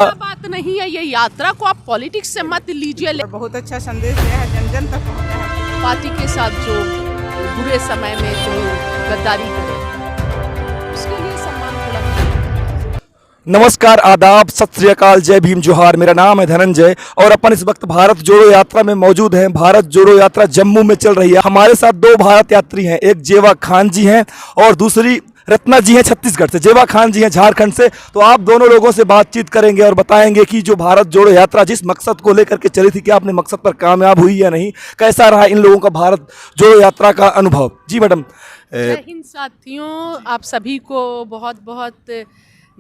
बात नहीं है, ये यात्रा को आप पॉलिटिक्स से मत लीजिए। बहुत अच्छा संदेश दिया है, जन जन तक पहुंचा है। पार्टी के साथ जो बुरे समय में जो गद्दारी करे उसके लिए सम्मान थोड़ा। नमस्कार, आदाब, सत श्री अकाल, जय भीम, जोहार। मेरा नाम है धनंजय और अपन इस वक्त भारत जोड़ो यात्रा में मौजूद हैं। भारत जोड़ो यात्रा जम्मू में चल रही है। हमारे साथ दो भारत यात्री हैं, एक जेवा खान जी हैं और दूसरी रत्ना जी हैं छत्तीसगढ़ से। जेवा खान जी हैं झारखंड से। तो आप दोनों लोगों से बातचीत करेंगे और बताएंगे कि जो भारत जोड़ो यात्रा जिस मकसद को लेकर के चली थी, क्या अपने मकसद पर कामयाब हुई या नहीं, कैसा रहा इन लोगों का भारत जोड़ो यात्रा का अनुभव। जी मैडम। जय हिंद साथियों, आप सभी को बहुत बहुत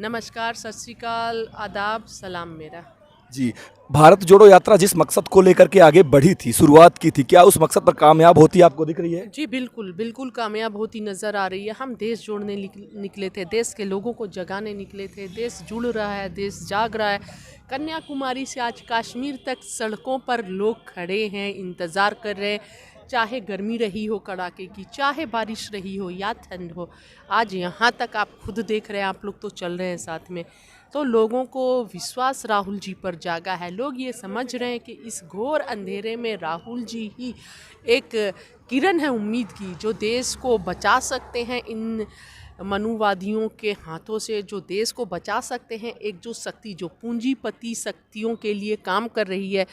नमस्कार, सत श्री अकाल, आदाब, सलाम मेरा। जी, भारत जोड़ो यात्रा जिस मकसद को लेकर के आगे बढ़ी थी, शुरुआत की थी, क्या उस मकसद पर कामयाब होती आपको दिख रही है? जी बिल्कुल बिल्कुल कामयाब होती नज़र आ रही है। हम देश जोड़ने निकले थे, देश के लोगों को जगाने निकले थे। देश जुड़ रहा है, देश जाग रहा है। कन्याकुमारी से आज कश्मीर तक सड़कों पर लोग खड़े हैं, इंतज़ार कर रहे हैं। चाहे गर्मी रही हो कड़ाके की, चाहे बारिश रही हो या ठंड हो, आज यहाँ तक आप खुद देख रहे हैं, आप लोग तो चल रहे हैं साथ में। तो लोगों को विश्वास राहुल जी पर जागा है। लोग ये समझ रहे हैं कि इस घोर अंधेरे में राहुल जी ही एक किरण है उम्मीद की, जो देश को बचा सकते हैं इन मनुवादियों के हाथों से, जो देश को बचा सकते हैं। एक जो शक्ति जो पूंजीपति शक्तियों के लिए काम कर रही है,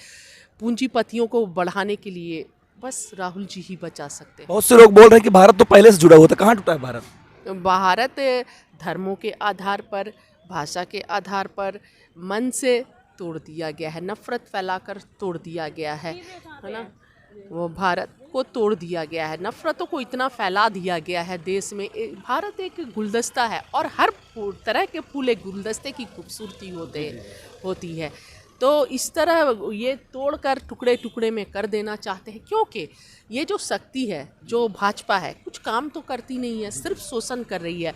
पूंजीपतियों को बढ़ाने के लिए, बस राहुल जी ही बचा सकते हैं। बहुत से लोग बोल रहे हैं कि भारत तो पहले से जुड़ा हुआ था, कहाँ टूटा है भारत? भारत धर्मों के आधार पर, भाषा के आधार पर, मन से तोड़ दिया गया है, नफरत फैलाकर तोड़ दिया गया है ना। वो भारत को तोड़ दिया गया है, नफरतों को इतना फैला दिया गया है देश में। भारत एक गुलदस्ता है और हर तरह के फूल एक गुलदस्ते की खूबसूरती होती है। तो इस तरह ये तोड़कर टुकड़े टुकड़े में कर देना चाहते हैं, क्योंकि ये जो शक्ति है, जो भाजपा है, कुछ काम तो करती नहीं है, सिर्फ शोषण कर रही है।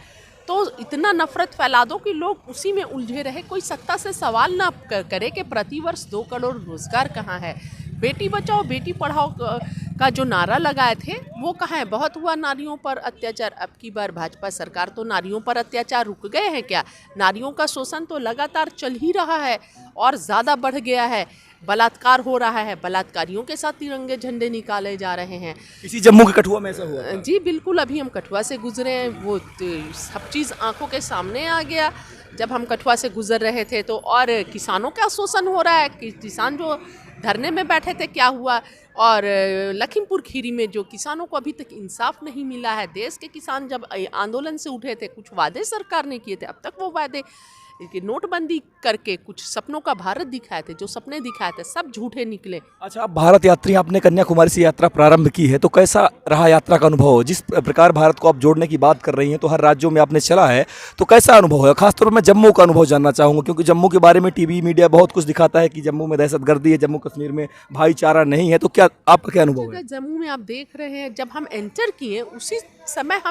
तो इतना नफरत फैला दो कि लोग उसी में उलझे रहे। कोई सत्ता से सवाल ना करे कि प्रतिवर्ष 2 करोड़ रोजगार कहाँ है। बेटी बचाओ बेटी पढ़ाओ का जो नारा लगाए थे वो कहाँ है। बहुत हुआ नारियों पर अत्याचार। अब की बार भाजपा सरकार तो नारियों पर अत्याचार रुक गए हैं क्या? नारियों का शोषण तो लगातार चल ही रहा है और ज़्यादा बढ़ गया है। बलात्कार हो रहा है, बलात्कारियों के साथ तिरंगे झंडे निकाले जा रहे हैं। इसी जम्मू के कठुआ में ऐसा हुआ था। जी बिल्कुल, अभी हम कठुआ से गुजरे हैं, वो सब चीज़ आंखों के सामने आ गया जब हम कठुआ से गुजर रहे थे। तो और किसानों का शोषण हो रहा है, किसान जो धरने में बैठे थे क्या हुआ। और लखीमपुर खीरी में जो किसानों को अभी तक इंसाफ नहीं मिला है। देश के किसान जब आंदोलन से उठे थे, कुछ वादे सरकार ने किए थे, अब तक वो वादे कि नोटबंदी करके कुछ सपनों का भारत दिखाए थे, जो सपने दिखाए थे सब झूठे निकले। अच्छा, आप भारत यात्री, आपने कन्याकुमारी से यात्रा प्रारंभ की है, तो कैसा रहा यात्रा का अनुभव? जिस प्रकार भारत को आप जोड़ने की बात कर रही हैं, तो हर राज्यों में आपने चला है, तो कैसा अनुभव है? खासतौर पर मैं जम्मू का अनुभव जानना चाहूँगा, क्योंकि जम्मू के बारे में टीवी मीडिया बहुत कुछ दिखाता है कि जम्मू में दहशतगर्दी है, जम्मू कश्मीर में भाईचारा नहीं है। तो क्या आपका क्या अनुभव है? जम्मू में आप देख रहे हैं, जब हम एंटर किए उसी समय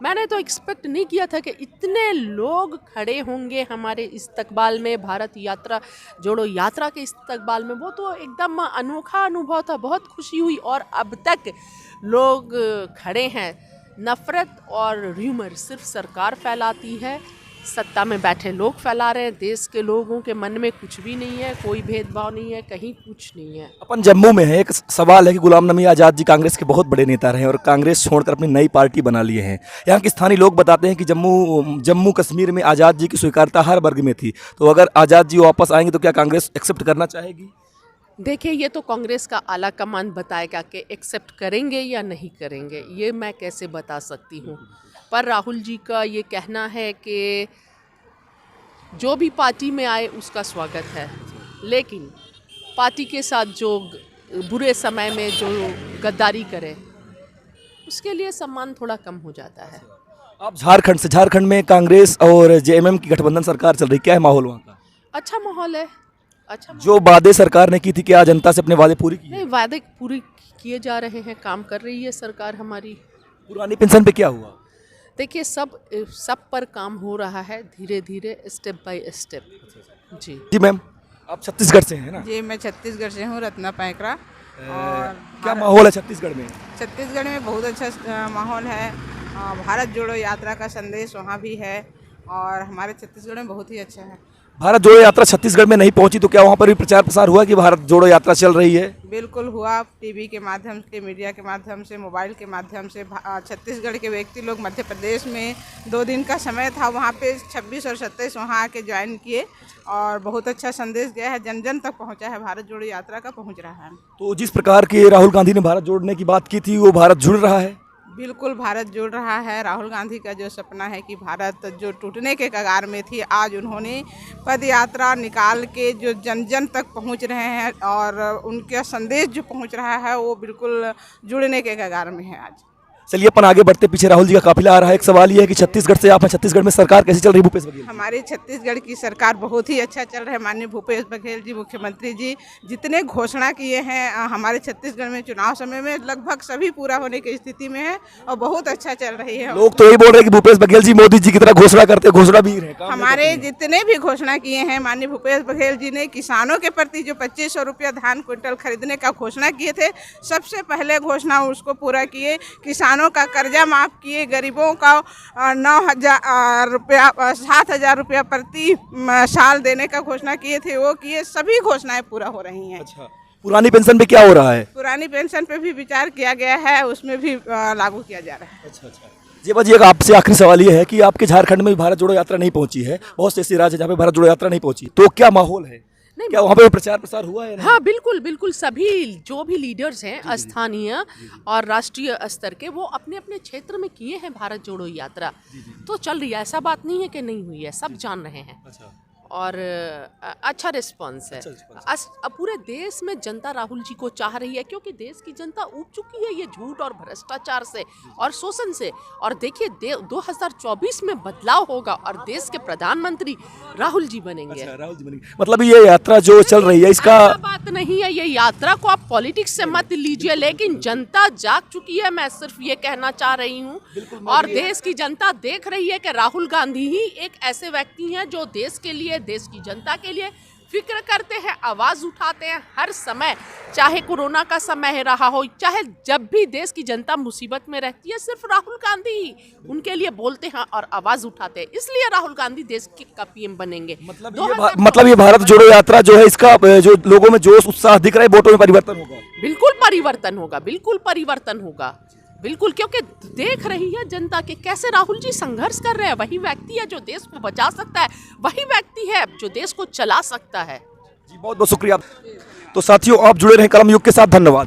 मैंने तो एक्सपेक्ट नहीं किया था कि इतने लोग खड़े होंगे हमारे इस्तकबाल में, भारत यात्रा जोड़ो यात्रा के इस्तकबाल में। वो तो एकदम अनोखा अनुभव था, बहुत खुशी हुई। और अब तक लोग खड़े हैं। नफ़रत और र्यूमर सिर्फ सरकार फैलाती है, सत्ता में बैठे लोग फैला रहे हैं। देश के लोगों के मन में कुछ भी नहीं है, कोई भेदभाव नहीं है, कहीं कुछ नहीं है। अपन जम्मू में है, एक सवाल है कि गुलाम नबी आज़ाद जी कांग्रेस के बहुत बड़े नेता रहे और कांग्रेस छोड़कर अपनी नई पार्टी बना लिए हैं। यहाँ के स्थानीय लोग बताते हैं कि जम्मू कश्मीर में आज़ाद जी की स्वीकारता हर वर्ग में थी, तो अगर आज़ाद जी वापस आएंगे तो क्या कांग्रेस एक्सेप्ट करना चाहेगी? देखिए, ये तो कांग्रेस का आला कमान बताएगा कि एक्सेप्ट करेंगे या नहीं करेंगे, ये मैं कैसे बता सकती हूँ। पर राहुल जी का ये कहना है कि जो भी पार्टी में आए उसका स्वागत है, लेकिन पार्टी के साथ जो बुरे समय में जो गद्दारी करे उसके लिए सम्मान थोड़ा कम हो जाता है। आप झारखंड में कांग्रेस और जेएमएम की गठबंधन सरकार चल रही, क्या है माहौल वहाँ का? अच्छा माहौल है, अच्छा। जो वादे सरकार ने की थी, क्या जनता से अपने वादे पूरी किए? नहीं, वादे पूरे किए जा रहे हैं, काम कर रही है सरकार हमारी। पुरानी पेंशन पे क्या हुआ? देखिए, सब पर काम हो रहा है, धीरे धीरे, स्टेप बाय स्टेप। जी मैम, आप छत्तीसगढ़ से हैं ना? जी, मैं छत्तीसगढ़ से हूँ, रत्ना पैकरा। और क्या माहौल है छत्तीसगढ़ में? छत्तीसगढ़ में बहुत अच्छा माहौल है। भारत जोड़ो यात्रा का संदेश वहाँ भी है और हमारे छत्तीसगढ़ में बहुत ही अच्छा है। भारत जोड़ो यात्रा छत्तीसगढ़ में नहीं पहुंची तो क्या वहां पर भी प्रचार प्रसार हुआ कि भारत जोड़ो यात्रा चल रही है? बिल्कुल हुआ, टीवी के माध्यम से, मीडिया के माध्यम से, मोबाइल के माध्यम से। छत्तीसगढ़ के व्यक्ति लोग मध्य प्रदेश में 2 दिन का समय था, वहाँ पे 26 और 27 वहाँ आके ज्वाइन किए और बहुत अच्छा संदेश गया है, जन जन तक पहुँचा है, भारत जोड़ो यात्रा का पहुँच रहा है। तो जिस प्रकार की राहुल गांधी ने भारत जोड़ने की बात की थी वो भारत जुड़ रहा है? बिल्कुल भारत जुड़ रहा है। राहुल गांधी का जो सपना है कि भारत जो टूटने के कगार में थी, आज उन्होंने पद यात्रा निकाल के जो जन जन तक पहुंच रहे हैं और उनका संदेश जो पहुंच रहा है वो बिल्कुल जुड़ने के कगार में है आज। चलिए अपन आगे बढ़ते, पीछे राहुल जी का काफिला आ रहा है। एक सवाल ये है कि छत्तीसगढ़ से आप हैं, छत्तीसगढ़ में सरकार कैसी चल रही है भूपेश बघेल? हमारे छत्तीसगढ़ की सरकार बहुत ही अच्छा चल रहा है। माननीय भूपेश बघेल जी, मुख्यमंत्री जी, जितने घोषणा किए हैं हमारे छत्तीसगढ़ में चुनाव समय में लगभग सभी पूरा होने की स्थिति में है और बहुत अच्छा चल रही है। लोग तो यही बोल रहे हैं कि भूपेश बघेल जी मोदी जी की तरह घोषणा करते, घोषणा भी रहे। हमारे जितने भी घोषणा किए हैं माननीय भूपेश बघेल जी ने, किसानों के प्रति जो 2500 रुपया धान क्विंटल खरीदने का घोषणा किए थे, सबसे पहले घोषणा उसको पूरा किए। किसानों का कर्जा माफ किए, गरीबों का 9,000 रुपया 7,000 रुपया प्रति साल देने का घोषणा किए थे, वो किए। सभी घोषणाएं पूरा हो रही हैं। अच्छा, पुरानी पेंशन पे क्या हो रहा है? पुरानी पेंशन पे भी विचार किया गया है, उसमें भी लागू किया जा रहा है। अच्छा अच्छा जी बाजी, एक आपसे आखिरी सवाल ये है कि आपके झारखंड में भारत जोड़ो यात्रा नहीं पहुंची है, बहुत से ऐसे राज्य जहाँ पे भारत जोड़ो यात्रा नहीं पहुंची, तो क्या माहौल है? क्या वहाँ पे प्रचार प्रसार हुआ है? हाँ बिल्कुल बिल्कुल, सभी जो भी लीडर्स हैं स्थानीय और राष्ट्रीय स्तर के, वो अपने अपने क्षेत्र में किए हैं भारत जोड़ो यात्रा, तो चल रही है। ऐसा बात नहीं है कि नहीं हुई है, सब जान रहे हैं और अच्छा रिस्पांस है। पूरे देश में जनता राहुल जी को चाह रही है, क्योंकि देश की जनता ऊब चुकी है ये झूठ और भ्रष्टाचार से और शोषण से। और देखिए 2024 में बदलाव होगा और देश के प्रधानमंत्री राहुल जी बनेंगे। राहुल जी बनेंगे, मतलब ये यात्रा जो चल रही है इसका बात नहीं है, ये यात्रा को आप पॉलिटिक्स से मत लीजिए, लेकिन जनता जाग चुकी है, मैं सिर्फ ये कहना चाह रही हूँ। और देश की जनता देख रही है कि राहुल गांधी ही एक ऐसे व्यक्ति हैं जो देश के लिए, देश की जनता के लिए फिक्र करते हैं, आवाज उठाते हैं हर समय, चाहे कोरोना का समय रहा हो, चाहे जब भी देश की जनता मुसीबत में रहती है, सिर्फ राहुल गांधी ही उनके लिए बोलते हैं और आवाज उठाते हैं। इसलिए राहुल गांधी देश के पीएम बनेंगे। मतलब ये भारत जोड़ो यात्रा जो है, इसका जो लोगों में जोश उत्साह दिख रहा है, वोटों में परिवर्तन होगा? बिल्कुल परिवर्तन होगा, बिल्कुल परिवर्तन होगा, बिल्कुल, क्योंकि देख रही है जनता के कैसे राहुल जी संघर्ष कर रहे हैं। वही व्यक्ति है जो देश को बचा सकता है, वही व्यक्ति है जो देश को चला सकता है। जी बहुत बहुत शुक्रिया। तो साथियों, आप जुड़े रहें कलम युग के साथ। धन्यवाद।